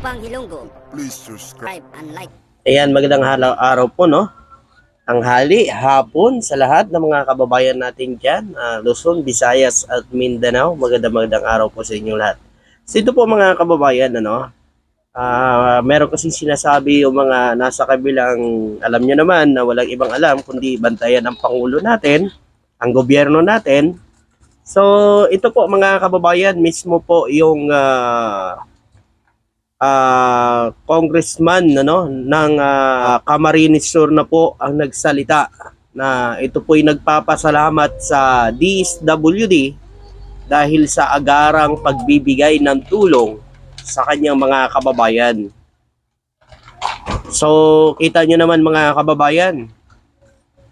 Upang Ilonggo, Please subscribe. and like. Ayan, magandang araw po, no? Tanghali, hapon sa lahat ng mga kababayan natin dyan, Luzon, Visayas at Mindanao. Magandang araw po sa inyong lahat. So ito po mga kababayan, meron kasi sinasabi yung mga nasa kabilang, alam nyo naman na walang ibang alam kundi bantayan ang Pangulo natin, ang gobyerno natin. So ito po mga kababayan, mismo po yung congressman ng Camarines Sur na po ang nagsalita na ito po'y nagpapasalamat sa DSWD dahil sa agarang pagbibigay ng tulong sa kanyang mga kababayan. So kita nyo naman mga kababayan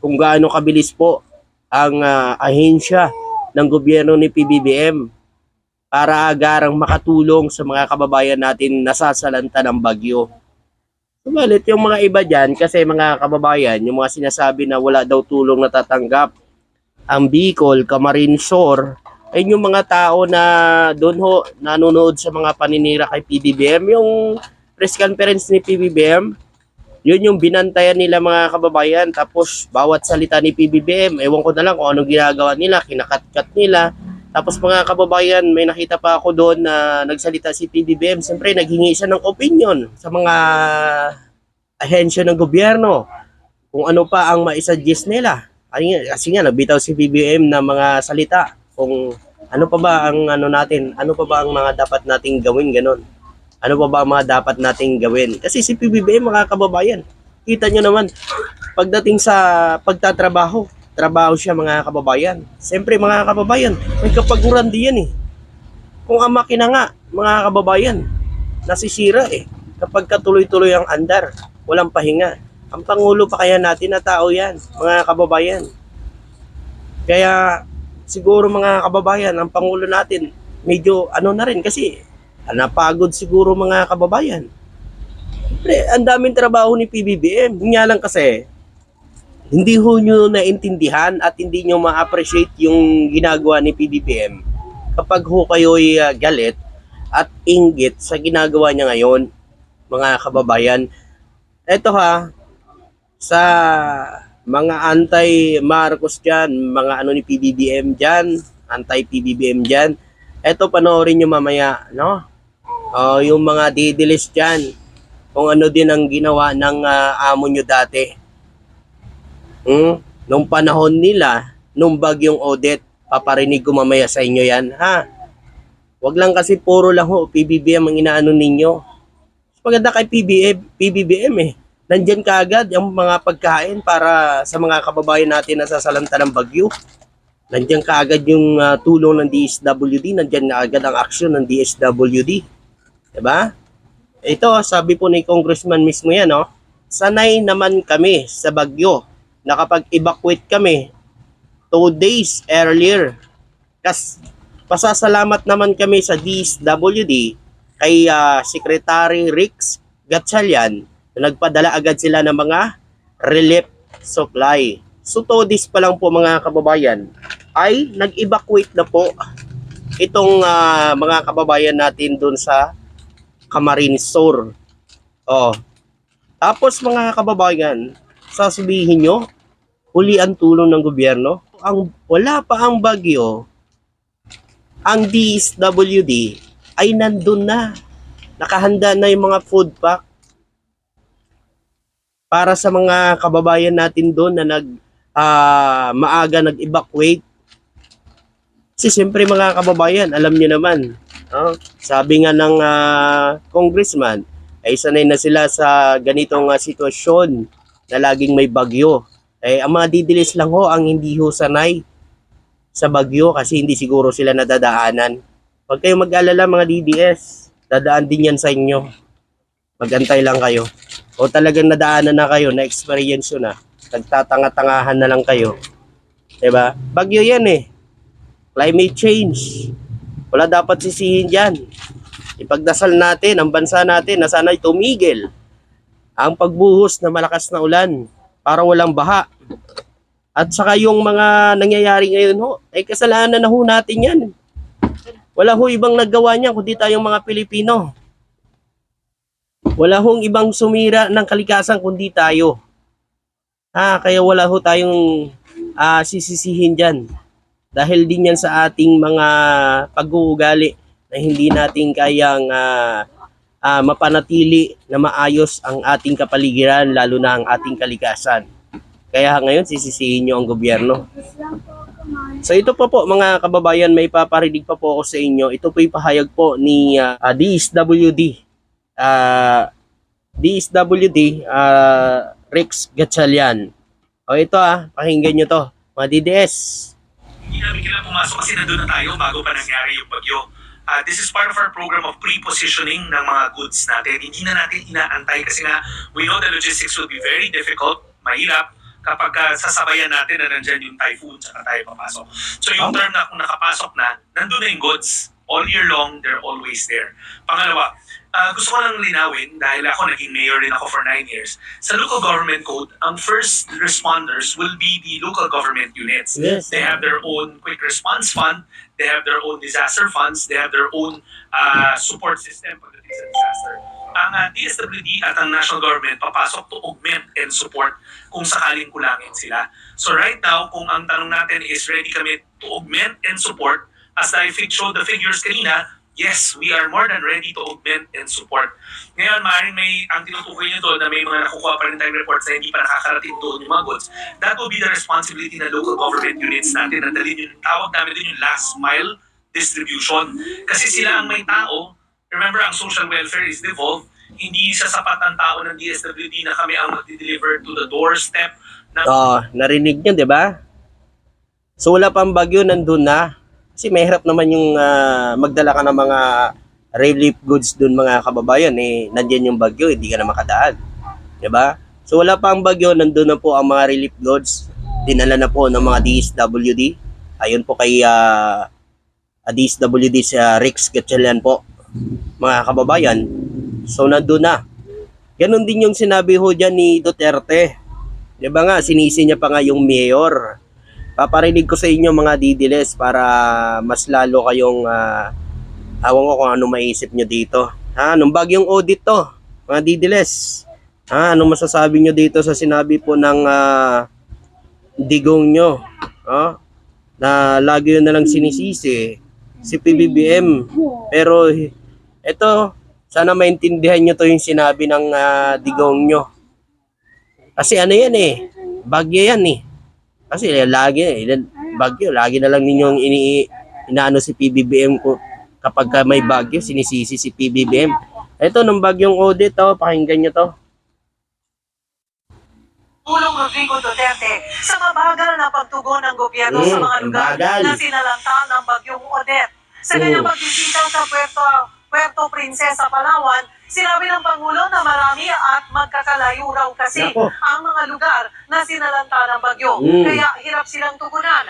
kung gaano kabilis po ang ahensya ng gobyerno ni PBBM para agarang makatulong sa mga kababayan natin nasasalanta ng bagyo. Subalit yung mga iba dyan, kasi mga kababayan, yung mga sinasabi na wala daw tulong natatanggap ang Bicol, Camarines Sur, ay yung mga tao na doon ho nanonood sa mga paninira kay PBBM, yung press conference ni PBBM, yun yung binantayan nila mga kababayan. Tapos bawat salita ni PBBM, ewan ko na lang kung anong ginagawa nila, kinakat-kat nila. Tapos mga kababayan, may nakita pa ako doon na nagsalita si PBBM. Siyempre, naghingi siya ng opinion sa mga ahensya ng gobyerno kung ano pa ang maisuggest nila. Kasi nga, nagbitaw si PBBM na mga salita kung ano pa ba ang ano pa ba ang mga dapat nating gawin, ganon. Ano pa ba ang mga dapat nating gawin? Kasi si PBBM, mga kababayan, kita nyo naman, pagdating sa pagtatrabaho, trabaho siya mga kababayan. Siyempre mga kababayan, may kapaguran din yan eh. Kung ang makina nga, mga kababayan, nasisira eh. Kapag katuloy-tuloy ang andar, walang pahinga. Ang Pangulo pa kaya natin na tao yan, mga kababayan. Kaya siguro mga kababayan, ang Pangulo natin, medyo na rin kasi napagod siguro mga kababayan. Siyempre, ang daming trabaho ni PBBM. Nga lang kasi, hindi ho nyo naintindihan at hindi nyo ma-appreciate yung ginagawa ni PBBM kapag ho kayo'y galit at inggit sa ginagawa niya ngayon, mga kababayan. Eto sa mga anti-Marcos dyan, mga ni PBBM dyan, anti-PBBM dyan, eto panoorin nyo mamaya, no? Yung mga didilis dyan, kung ano din ang ginawa ng amo nyo dati. Nung panahon nila, nung bagyong Odette, paparinig ko mamaya sa inyo yan, ha? Wag lang kasi puro lang PBBM ang inaano ninyo. Maganda kay PBBM eh. Nandyan kaagad ang mga pagkain para sa mga kababayan natin na sasalanta ng bagyo. Nandyan kaagad yung tulong ng DSWD, nandyan kaagad ang aksyon ng DSWD. Diba? Ito, sabi po ni Congressman mismo yan, sanay naman kami sa bagyo. Nakapag-evacuate kami 2 days earlier. Pasasalamat naman kami sa DSWD kay Secretary Rix Gatchalian na nagpadala agad sila ng mga relief supply. So 2 days pa lang po mga kababayan ay nag-evacuate na po itong mga kababayan natin dun sa Camarines Sur. Tapos mga kababayan, sasabihin nyo, huli ang tulong ng gobyerno. Wala pa ang bagyo, ang DSWD ay nandun na. Nakahanda na yung mga food pack para sa mga kababayan natin doon na maaga nag-evacuate. Kasi siyempre mga kababayan, alam niyo naman, sabi nga ng congressman, ay sanay na sila sa ganitong sitwasyon na laging may bagyo. Ang mga didilis lang ang hindi sanay sa bagyo kasi hindi siguro sila nadadaanan. Huwag kayong mag-alala mga DDS, dadaan din yan sa inyo. Magantay lang kayo. O talagang nadaanan na kayo, na-experience yun na. Nagtatanga-tangahan na lang kayo. Diba? Bagyo yan eh. Climate change. Wala dapat sisihin dyan. Ipagdasal natin, ang bansa natin na sana'y tumigil ang pagbuhos na malakas na ulan para walang baha. At saka yung mga nangyayari ngayon ay kasalanan na natin yan. Wala ibang naggawa niya kundi tayong mga Pilipino. Wala hong ibang sumira ng kalikasan kundi tayo. Kaya wala ho tayong sisisihin dyan. Dahil din yan sa ating mga pag-uugali na hindi natin kayang mapanatili na maayos ang ating kapaligiran, lalo na ang ating kalikasan. Kaya ngayon sisisihin nyo ang gobyerno. So ito po mga kababayan, may paparinig pa po ako sa inyo. Ito po yung pahayag po ni DSWD. DSWD Rex Gatchalian. O ito pakinggan nyo to, mga DDS. Hindi namin kailangan pumasok kasi nandun na tayo bago pa nangyari yung bagyo. This is part of our program of pre-positioning ng mga goods natin. Hindi na natin inaantay kasi nga we know the logistics will be very difficult, mahirap, kapag sasabayan natin na nandyan yung typhoon tsaka tayo papasok. So yung term na kung nakapasok na, nandun na yung goods. All year long, they're always there. Pangalawa, gusto ko lang linawin, dahil ako naging mayor rin ako for 9 years, sa local government code, ang first responders will be the local government units. Yes. They have their own quick response fund, they have their own disaster funds, they have their own support system pagdating sa disaster. Ang DSWD at ang national government papasok to augment and support kung sakaling kulangin sila. So right now, kung ang tanong natin is ready kami to augment and support, as I showed the figures kanina, yes, we are more than ready to augment and support. Ngayon, maaaring ang tinutukoy nyo doon na may mga nakukuha pa rin tayong reports na hindi pa nakakarating doon yung mga goods. That will be the responsibility ng local government units natin na dalhin yung tawag namin din yung last mile distribution. Kasi sila ang may tao. Remember, ang social welfare is devolved. Hindi sa sapat ng tao ng DSWD na kami ang mag-deliver to the doorstep. Narinig nyo, di ba? So wala pang bagyo, nandun na. Kasi mahirap naman yung magdala ka ng mga relief goods dun mga kababayan. Nandiyan yung bagyo, hindi ka na makadaan. Diba? So wala pa ang bagyo, nandun na po ang mga relief goods. Dinala na po ng mga DSWD. Ayun po kay DSWD sa Rex Gatchalian po, mga kababayan. So nandun na. Ganon din yung sinabi ho dyan ni Duterte. Diba nga, sinisi niya pa nga yung mayor. Paparinig ko sa inyo mga didiles para mas lalo kayong awan ko kung ano maisip nyo dito. Nung bagyong audit to, mga didiles. Ano masasabi nyo dito sa sinabi po ng digong nyo? Na lagi yun na lang sinisisi si PBBM. Pero ito, sana maintindihan nyo to yung sinabi ng digong nyo. Kasi ano yan bagyo yan Kasi lagi bagyo, lagi na lang ninyong inaano si PBBM ko kapag may bagyo, sinisisi si PBBM. Ito nung bagyong audit pakinggan niyo to. Pulong Rodrigo Duterte sa mabagal na pagtugon ng gobyerno sa mga lugar na sinalanta ng bagyong Odette. Sa kanyang pagbisita sa Puerto Princesa, Palawan, sinabi ng Pangulo na marami at magkakalayo raw kasi ang mga lugar na sinalanta ng bagyo. Kaya hirap silang tugunan.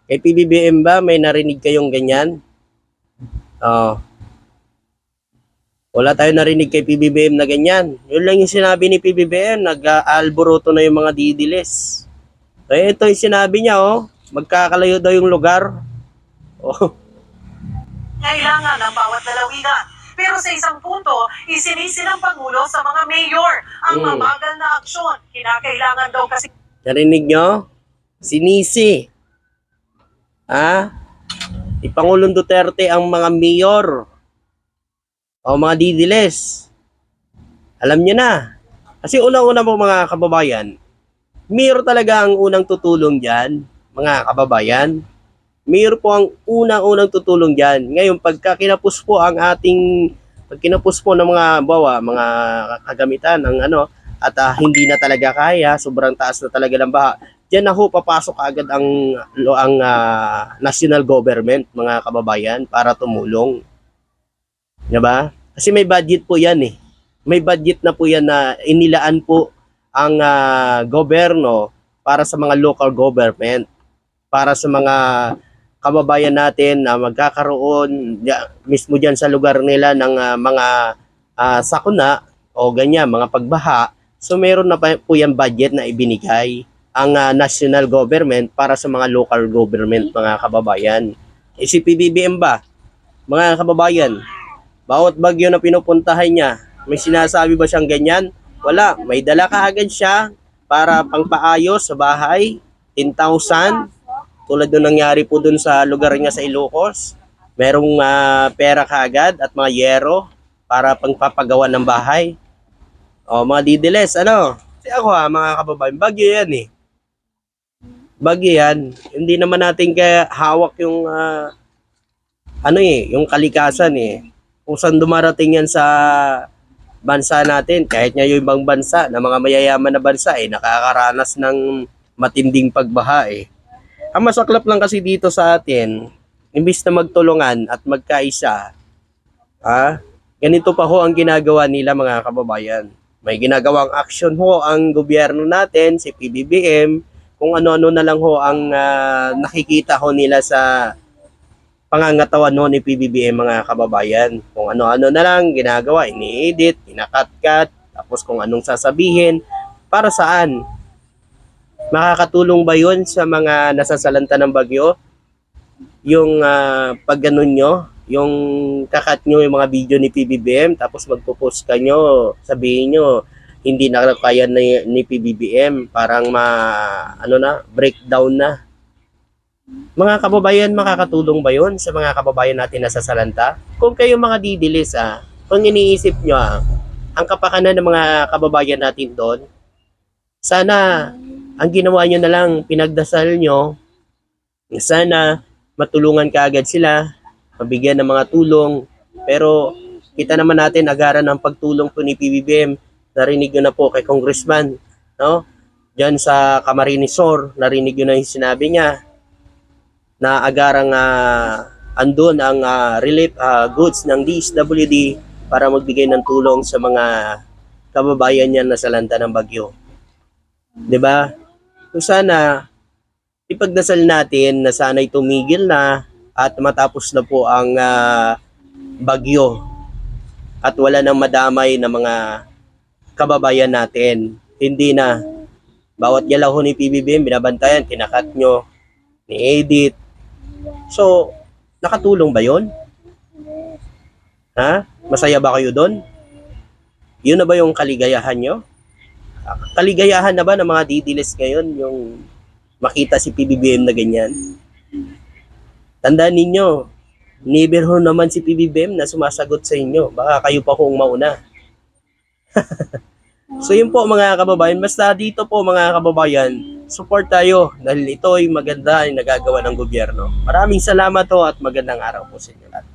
Kay PBBM ba, may narinig kayong ganyan? Wala tayo narinig kay PBBM na ganyan. Yun lang yung sinabi ni PBBM, nag-alboroto na yung mga didiles. Kaya ito yung sinabi niya, magkakalayo daw yung lugar. Kailangan ng bawat lalawigan. Pero sa isang punto, isinisi ng Pangulo sa mga mayor ang mabagal na aksyon. Kinakailangan daw kasi... Narinig nyo? Sinisi. Ni Pangulong Duterte ang mga mayor o mga didiles. Alam nyo na. Kasi una-una po mga kababayan, mayor talaga ang unang tutulong dyan, mga kababayan. Mayor po ang unang tutulong dyan. Ngayon, pagka kinapos po ang pag kinapos po ng mga kagamitan ng at hindi na talaga kaya, sobrang taas na talaga ng baha, dyan na ho papasok agad ang national government, mga kababayan, para tumulong. Diba? Kasi may budget po yan May budget na po yan na inilaan po ang gobyerno para sa mga local government, para sa mga kababayan natin na magkakaroon mismo dyan sa lugar nila ng mga sakuna o ganyan, mga pagbaha. So meron na po yung budget na ibinigay ang national government para sa mga local government, mga kababayan. Si PBBM ba, mga kababayan, bawat bagyo na pinupuntahan niya, May sinasabi ba siyang ganyan? Wala. May dala kaagad siya para pangpaayos sa bahay. 10,000. Tulad nung nangyari po dun sa lugar niya sa Ilocos. Merong pera kaagad at mga yero para pangpapagawa ng bahay. O mga didiles, ano? Kasi ako mga kababayan, bagyo yan eh. Bagyo yan. Hindi naman natin kaya hawak yung yung kalikasan eh. Kung saan dumarating yan sa bansa natin, kahit nga yung ibang bansa, na mga mayayaman na bansa eh, nakakaranas ng matinding pagbaha eh. Ang masaklap lang kasi dito sa atin, imbis na magtulungan at magkaisa, ganito pa ho ang ginagawa nila mga kababayan. May ginagawang action ho ang gobyerno natin, si PBBM, kung ano-ano na lang ho ang nakikita ho nila sa pangangatawan ho ni PBBM mga kababayan. Kung ano-ano na lang ginagawa, ini-edit, inakat-cut, tapos kung anong sasabihin, para saan? Makakatulong ba yun sa mga nasasalanta ng bagyo? Yung pagganon nyo, yung kakat nyo yung mga video ni PBBM, tapos magpo-post ka nyo, sabihin nyo, hindi na kaya ni PBBM, parang breakdown na. Mga kababayan, makakatulong ba yun sa mga kababayan natin na sasalanta? Kung kayo mga didilis, kung iniisip nyo, ang kapakanan ng mga kababayan natin doon, sana ang ginawa nyo na lang, pinagdasal nyo, sana matulungan kaagad sila, mabigyan ng mga tulong. Pero kita naman natin agaran ng pagtulong po ni PBBM. Narinig nyo na po kay Congressman, no? Diyan sa Camarines Sur, narinig nyo na yung sinabi niya na agarang andun ang relief goods ng DSWD para magbigay ng tulong sa mga kababayan niya na salanta ng bagyo. 'Di ba? So sana ipagdasal natin na sana'y tumigil na at matapos na po ang bagyo at wala nang madamay na mga kababayan natin. Hindi na bawat galaw ho ni PBBM binabantayan, kinakat nyo, ni-edit. So, nakatulong ba yun? Masaya ba kayo doon? Yun na ba yung kaligayahan nyo? Kaligayahan na ba ng mga didilis ngayon yung makita si PBBM na ganyan? Tandaan ninyo, never ho naman si PBBM na sumasagot sa inyo. Baka kayo pa kung mauna. So yun po mga kababayan, basta dito po mga kababayan, support tayo dahil ito ay maganda ay nagagawa ng gobyerno. Maraming salamat po at magandang araw po sa inyo lahat.